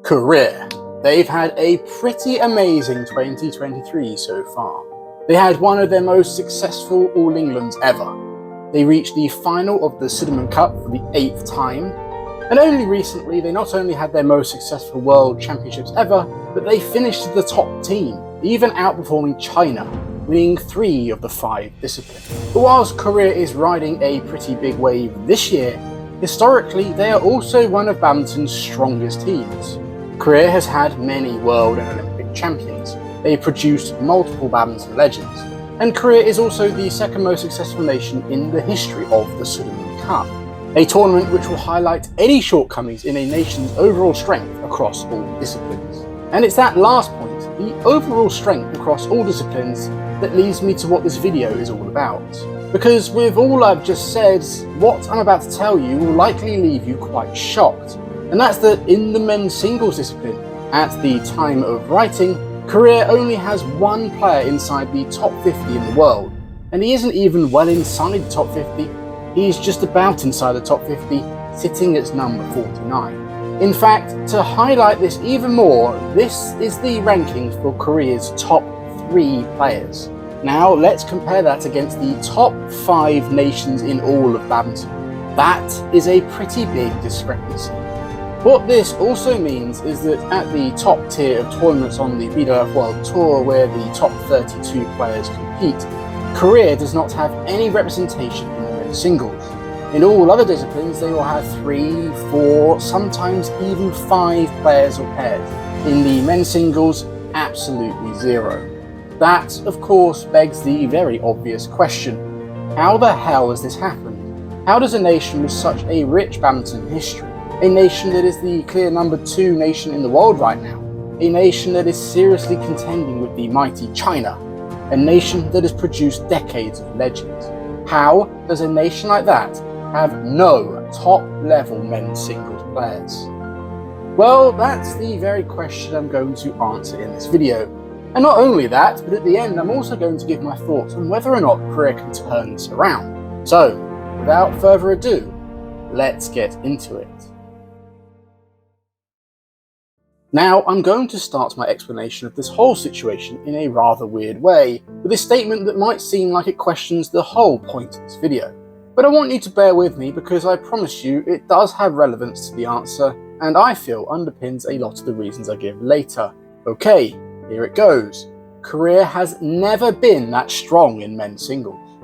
Career. They've had a pretty amazing 2023 so far. They had one of their most successful All Englands ever. They reached the final of the Sudirman Cup for the 8th time, and only recently they not only had their most successful World Championships ever, but they finished as the top team, even outperforming China, winning 3 of the 5 disciplines. But whilst Korea is riding a pretty big wave this year, historically they are also one of badminton's strongest teams. Korea has had many world and Olympic champions. They've produced multiple badminton legends, and Korea is also the second most successful nation in the history of the Sudirman Cup, a tournament which will highlight any shortcomings in a nation's overall strength across all disciplines. And it's that last point, the overall strength across all disciplines, that leads me to what this video is all about. Because with all I've just said, what I'm about to tell you will likely leave you quite shocked. And that's that in the men's singles discipline, at the time of writing, Korea only has one player inside the top 50 in the world. And he isn't even well inside the top 50, he's just about inside the top 50, sitting at number 49. In fact, to highlight this even more, this is the rankings for Korea's top 3 players. Now let's compare that against the top 5 nations in all of badminton. That is a pretty big discrepancy. What this also means is that at the top tier of tournaments on the BWF World Tour, where the top 32 players compete, Korea does not have any representation in the men's singles. In all other disciplines, they will have 3, 4, sometimes even 5 players or pairs. In the men's singles, absolutely 0. That, of course, begs the very obvious question: how the hell has this happened? How does a nation with such a rich badminton history, a nation that is the clear number 2 nation in the world right now, a nation that is seriously contending with the mighty China, a nation that has produced decades of legends, how does a nation like that have no top-level men's singles players? Well, that's the very question I'm going to answer in this video. And not only that, but at the end I'm also going to give my thoughts on whether or not Korea can turn this around. So, without further ado, let's get into it. Now, I'm going to start my explanation of this whole situation in a rather weird way, with a statement that might seem like it questions the whole point of this video. But I want you to bear with me because I promise you it does have relevance to the answer, and I feel underpins a lot of the reasons I give later. Okay, here it goes. Korea has never been that strong in men's singles.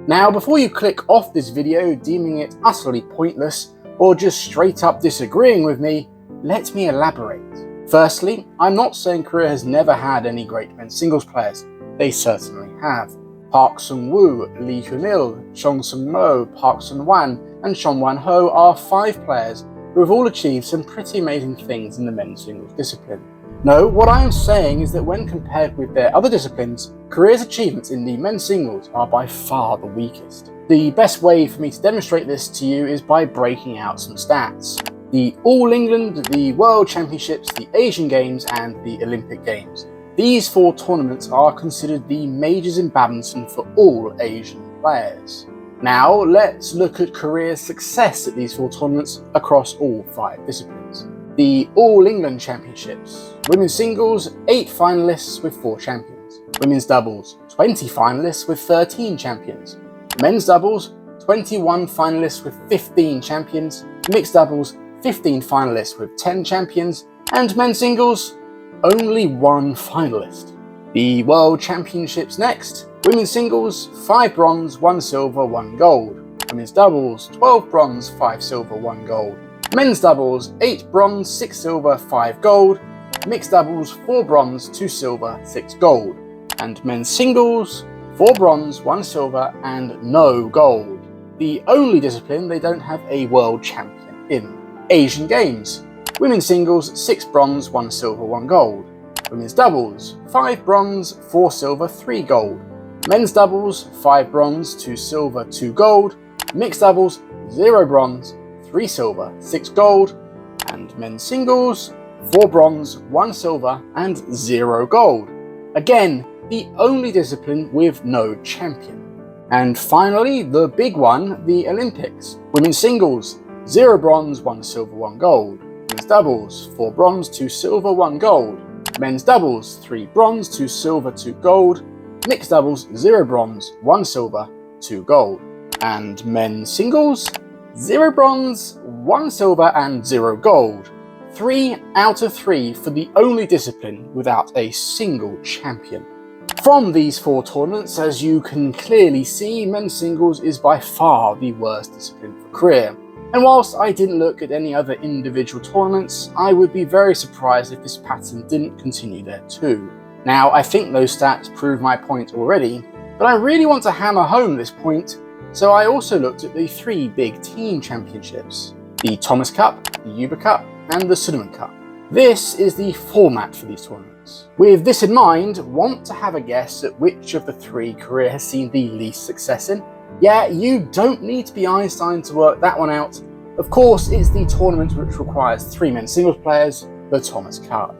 Now, before you click off this video deeming it utterly pointless, or just straight up disagreeing with me, let me elaborate. Firstly, I'm not saying Korea has never had any great men's singles players. They certainly have. Park Sung-woo, Lee Hyun-il, Chung Sung-mo, Park Sun-wan, and Chon Wan-ho are 5 players who have all achieved some pretty amazing things in the men's singles discipline. No, what I am saying is that when compared with their other disciplines, Korea's achievements in the men's singles are by far the weakest. The best way for me to demonstrate this to you is by breaking out some stats. The All England, the World Championships, the Asian Games, and the Olympic Games. These 4 tournaments are considered the majors in badminton for all Asian players. Now, let's look at Korea's success at these 4 tournaments across all 5 disciplines. The All England Championships. Women's singles, 8 finalists with 4 champions. Women's doubles, 20 finalists with 13 champions. Men's doubles, 21 finalists with 15 champions. Mixed doubles, 15 finalists with 10 champions. And men's singles, only 1 finalist. The World Championships next. Women's singles, 5 bronze, 1 silver, 1 gold. Women's doubles, 12 bronze, 5 silver, 1 gold. Men's doubles, 8 bronze, 6 silver, 5 gold. Mixed doubles, 4 bronze, 2 silver, 6 gold. And men's singles, 4 bronze, 1 silver, and no gold. The only discipline they don't have a world champion in. Asian Games. Women's singles, 6 bronze, 1 silver, 1 gold. Women's doubles, 5 bronze, 4 silver, 3 gold. Men's doubles, 5 bronze, 2 silver, 2 gold. Mixed doubles, 0 bronze, 3 silver, 6 gold. And men's singles, 4 bronze, 1 silver, and 0 gold. Again, the only discipline with no champion. And finally, the big one, the Olympics. Women's singles, 0 bronze, 1 silver, 1 gold. Women's Men's doubles, 4 bronze, 2 silver, 1 gold. Men's doubles, 3 bronze, 2 silver, 2 gold. Mixed doubles, 0 bronze, 1 silver, 2 gold. And men's singles, 0 bronze, 1 silver and 0 gold. 3 out of 3 for the only discipline without a single champion. From these 4 tournaments, as you can clearly see, men's singles is by far the worst discipline for career. And whilst I didn't look at any other individual tournaments, I would be very surprised if this pattern didn't continue there too. Now, I think those stats prove my point already, but I really want to hammer home this point, so I also looked at the 3 big team championships: the Thomas Cup, the Uber Cup, and the Sudirman Cup. This is the format for these tournaments. With this in mind, want to have a guess at which of the 3 career has seen the least success in? Yeah, you don't need to be Einstein to work that one out. Of course, it's the tournament which requires 3 men's singles players, the Thomas Cup.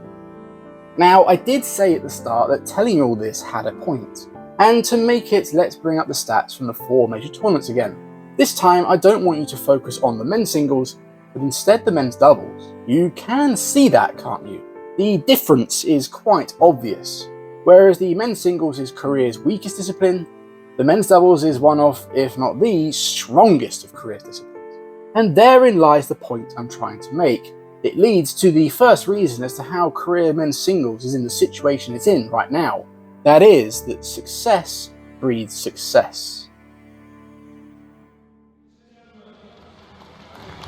Now, I did say at the start that telling you all this had a point. And to make it, let's bring up the stats from the 4 major tournaments again. This time, I don't want you to focus on the men's singles, but instead the men's doubles. You can see that, can't you? The difference is quite obvious. Whereas the men's singles is career's weakest discipline, the men's doubles is one of, if not the, strongest of career disciplines. And therein lies the point I'm trying to make. It leads to the first reason as to how career men's singles is in the situation it's in right now. That is, that success breeds success.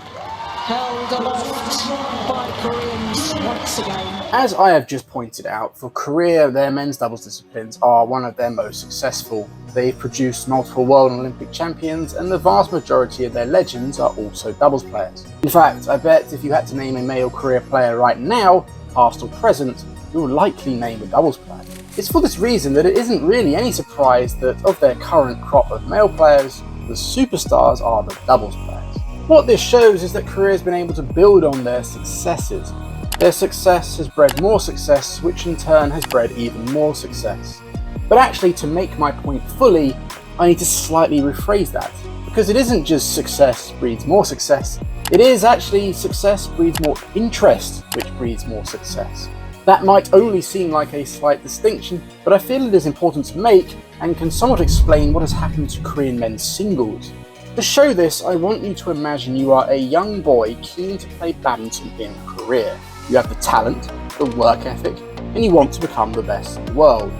Held aloft by Koreans once again. As I have just pointed out, for career, their men's doubles disciplines are one of their most successful. They've produced multiple world and Olympic champions, and the vast majority of their legends are also doubles players. In fact, I bet if you had to name a male career player right now, past or present, you'll likely name a doubles player. It's for this reason that it isn't really any surprise that of their current crop of male players, the superstars are the doubles players. What this shows is that career has been able to build on their successes. Their success has bred more success, which in turn has bred even more success. But actually, to make my point fully, I need to slightly rephrase that, because it isn't just success breeds more success, it is actually success breeds more interest, which breeds more success. That might only seem like a slight distinction, but I feel it is important to make, and can somewhat explain what has happened to Korean men's singles. To show this, I want you to imagine you are a young boy keen to play badminton in Korea. You have the talent, the work ethic, and you want to become the best in the world.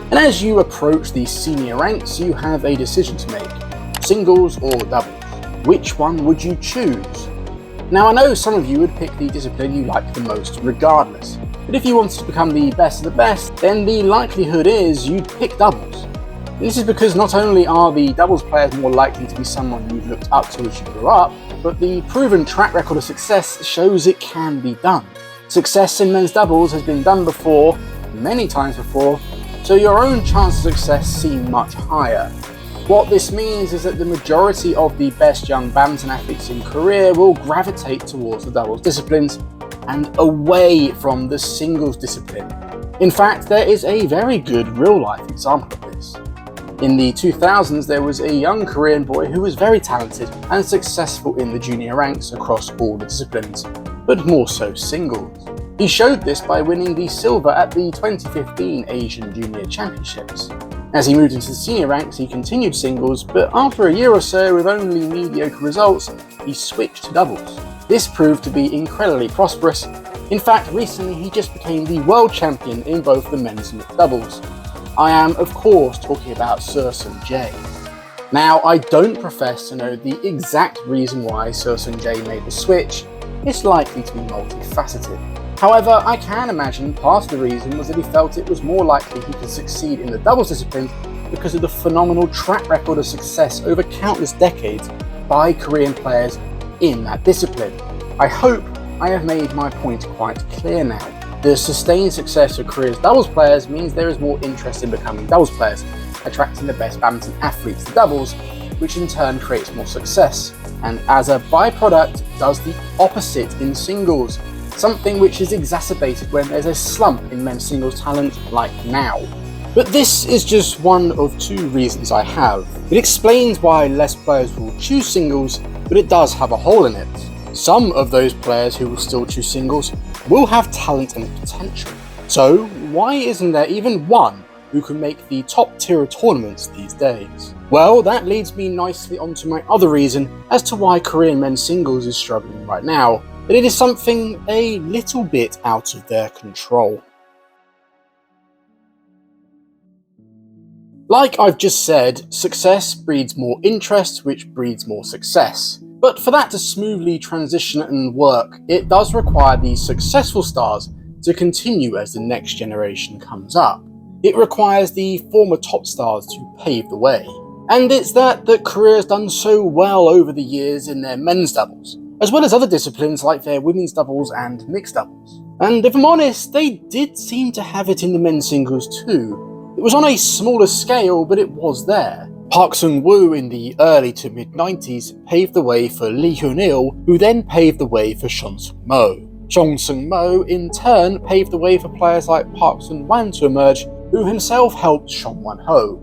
And as you approach the senior ranks, you have a decision to make: singles or doubles. Which one would you choose? Now, I know some of you would pick the discipline you like the most regardless, but if you wanted to become the best of the best, then the likelihood is you'd pick doubles. This is because not only are the doubles players more likely to be someone you've looked up to as you grew up, but the proven track record of success shows it can be done. Success in men's doubles has been done before, many times before, so your own chance of success seem much higher. What this means is that the majority of the best young badminton athletes in Korea will gravitate towards the doubles disciplines and away from the singles discipline. In fact, there is a very good real-life example of this. In the 2000s, there was a young Korean boy who was very talented and successful in the junior ranks across all the disciplines, but more so singles. He showed this by winning the silver at the 2015 Asian Junior Championships. As he moved into the senior ranks, he continued singles, but after a year or so with only mediocre results, he switched to doubles. This proved to be incredibly prosperous. In fact, recently he just became the world champion in both the men's and mixed doubles. I am, of course, talking about Sudirman. Now, I don't profess to know the exact reason why Sudirman made the switch. It's likely to be multifaceted. However, I can imagine part of the reason was that he felt it was more likely he could succeed in the doubles discipline because of the phenomenal track record of success over countless decades by Korean players in that discipline. I hope I have made my point quite clear now. The sustained success of Korea's doubles players means there is more interest in becoming doubles players, attracting the best badminton athletes to doubles, which in turn creates more success, and as a byproduct does the opposite in singles, something which is exacerbated when there's a slump in men's singles talent like now. But this is just one of 2 reasons I have. It explains why less players will choose singles, but it does have a hole in it. Some of those players who will still choose singles will have talent and potential. So why isn't there even one who can make the top tier of tournaments these days? Well, that leads me nicely onto my other reason as to why Korean men's singles is struggling right now, but it is something a little bit out of their control. Like I've just said, success breeds more interest, which breeds more success. But for that to smoothly transition and work, it does require these successful stars to continue as the next generation comes up. It requires the former top stars to pave the way. And it's that Korea has done so well over the years in their men's doubles, as well as other disciplines like their women's doubles and mixed doubles. And if I'm honest, they did seem to have it in the men's singles too. It was on a smaller scale, but it was there. Park Sung-woo in the early to mid-90s paved the way for Lee Hyun-il, who then paved the way for Chong Seung-mo. Chong Seung-mo in turn paved the way for players like Park Sun-wan to emerge, who himself helped Chong Won-ho.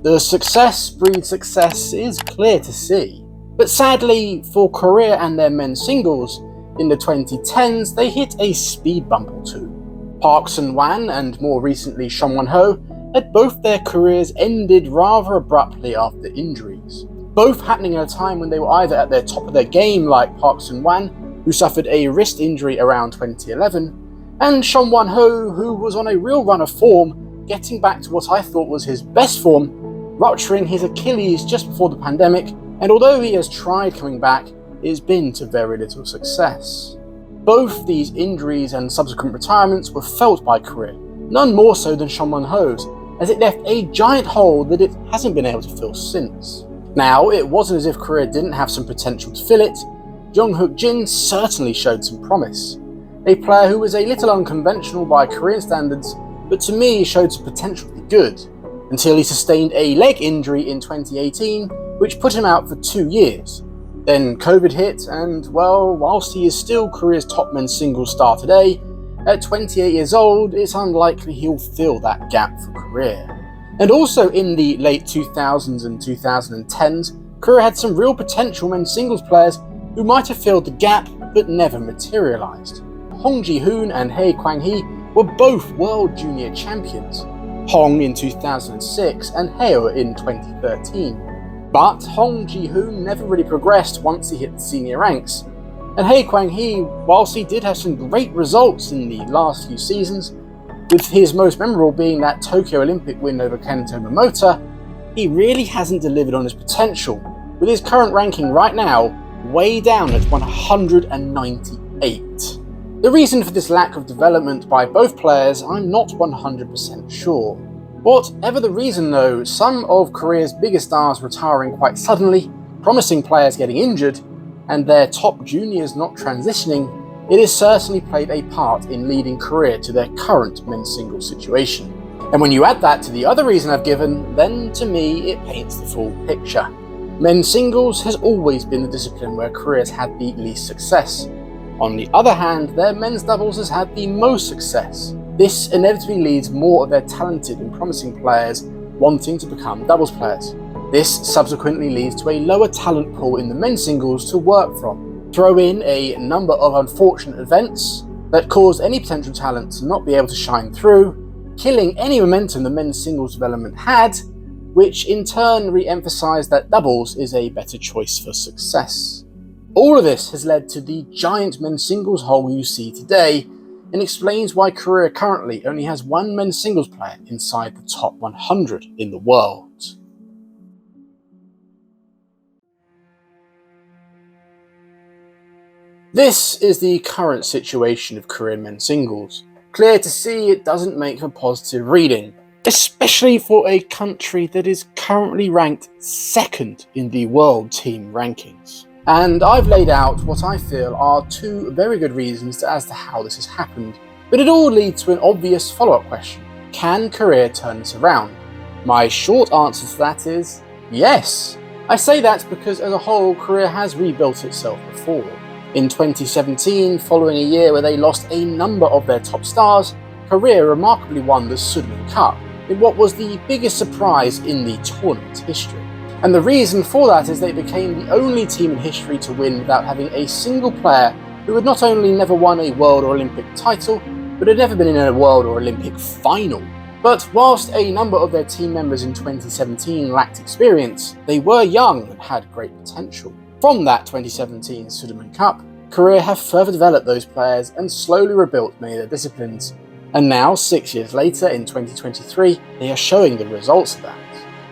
The success breeds success is clear to see. But sadly, for Korea and their men's singles, in the 2010s they hit a speed bump or two. Park Sun-wan and more recently Chong Won-ho had both their careers ended rather abruptly after injuries, both happening at a time when they were either at the top of their game like Park Sun-wan, who suffered a wrist injury around 2011, and Chong Won-ho, who was on a real run of form, getting back to what I thought was his best form, rupturing his Achilles just before the pandemic, and although he has tried coming back, it has been to very little success. Both these injuries and subsequent retirements were felt by Korea, none more so than Chong Won-ho's, as it left a giant hole that it hasn't been able to fill since. Now, it wasn't as if Korea didn't have some potential to fill it. Jung Hook-jin certainly showed some promise. A player who was a little unconventional by Korean standards, but to me showed some potential to be good, until he sustained a leg injury in 2018, which put him out for 2 years. Then COVID hit, and well, whilst he is still Korea's top men's singles star today, at 28 years old, it's unlikely he'll fill that gap for Korea. And also in the late 2000s and 2010s, Korea had some real potential men's singles players who might have filled the gap but never materialised. Hong Ji-hoon and Hae Kwang-hee were both world junior champions, Hong in 2006 and Hae in 2013. But Hong Ji-hoon never really progressed once he hit the senior ranks, and Hae Kwang-hee, whilst he did have some great results in the last few seasons, with his most memorable being that Tokyo Olympic win over Kento Momota, he really hasn't delivered on his potential, with his current ranking right now way down at 198. The reason for this lack of development by both players, I'm not 100% sure. Whatever the reason though, some of Korea's biggest stars retiring quite suddenly, promising players getting injured, and their top juniors not transitioning, it has certainly played a part in leading Korea to their current men's singles situation. And when you add that to the other reason I've given, then to me it paints the full picture. Men's singles has always been the discipline where Korea has had the least success. On the other hand, their men's doubles has had the most success. This inevitably leads more of their talented and promising players wanting to become doubles players. This subsequently leads to a lower talent pool in the men's singles to work from. Throw in a number of unfortunate events that caused any potential talent to not be able to shine through, killing any momentum the men's singles development had, which in turn re-emphasised that doubles is a better choice for success. All of this has led to the giant men's singles hole you see today, and explains why Korea currently only has one men's singles player inside the top 100 in the world. This is the current situation of Korean men's singles. Clear to see it doesn't make for positive reading, especially for a country that is currently ranked second in the world team rankings. And I've laid out what I feel are two very good reasons as to how this has happened, but it all leads to an obvious follow-up question. Can Korea turn this around? My short answer to that is yes. I say that because as a whole, Korea has rebuilt itself before. In 2017, following a year where they lost a number of their top stars, Korea remarkably won the Sudirman Cup, in what was the biggest surprise in the tournament's history. And the reason for that is they became the only team in history to win without having a single player who had not only never won a World or Olympic title, but had never been in a World or Olympic final. But whilst a number of their team members in 2017 lacked experience, they were young and had great potential. From that 2017 Sudirman Cup, Korea have further developed those players and slowly rebuilt many of their disciplines. And now, 6 years later in 2023, they are showing the results of that.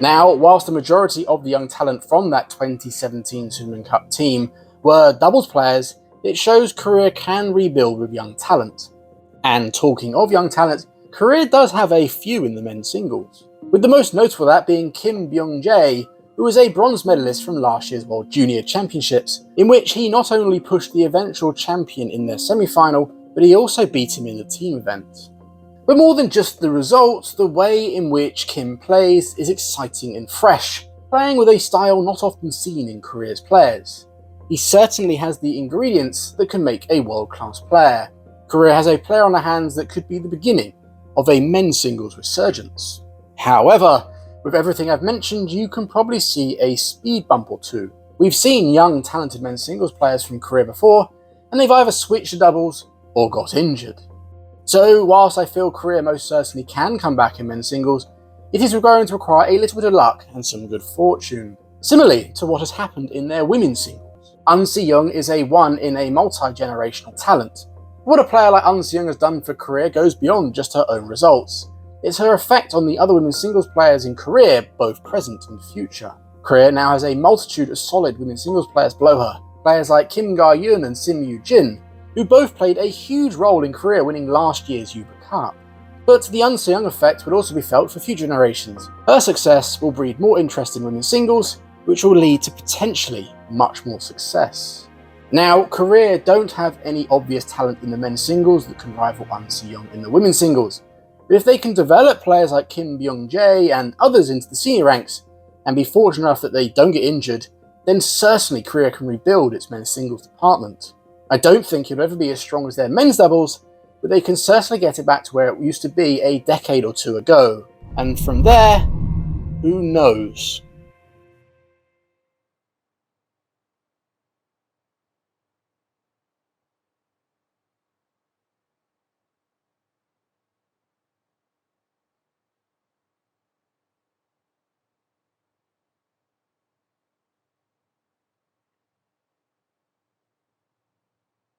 Now, whilst the majority of the young talent from that 2017 Sudirman Cup team were doubles players, it shows Korea can rebuild with young talent. And talking of young talent, Korea does have a few in the men's singles, with the most notable of that being Kim Byung-jae, who was a bronze medalist from last year's World Junior Championships, in which he not only pushed the eventual champion in their semi-final, but he also beat him in the team event. But more than just the results, the way in which Kim plays is exciting and fresh, playing with a style not often seen in Korea's players. He certainly has the ingredients that can make a world-class player. Korea has a player on their hands that could be the beginning of a men's singles resurgence. However, with everything I've mentioned, you can probably see a speed bump or two. We've seen young, talented men's singles players from Korea before, and they've either switched to doubles or got injured. So, whilst I feel Korea most certainly can come back in men's singles, it is going to require a little bit of luck and some good fortune, similarly to what has happened in their women's singles. Eun Si-young is a one in a multi-generational talent. What a player like Eun Si-young has done for Korea goes beyond just her own results. It's her effect on the other women's singles players in Korea, both present and future. Korea now has a multitude of solid women's singles players below her, players like Kim Ga-eun and Sim Yoo-jin, who both played a huge role in Korea winning last year's Yuba Cup. But the Eun Si-young effect would also be felt for future generations. Her success will breed more interest in women's singles, which will lead to potentially much more success. Now, Korea don't have any obvious talent in the men's singles that can rival Eun Si-young in the women's singles, but if they can develop players like Kim Byung-jae and others into the senior ranks, and be fortunate enough that they don't get injured, then certainly Korea can rebuild its men's singles department. I don't think it'll ever be as strong as their men's doubles, but they can certainly get it back to where it used to be a decade or two ago. And from there, who knows?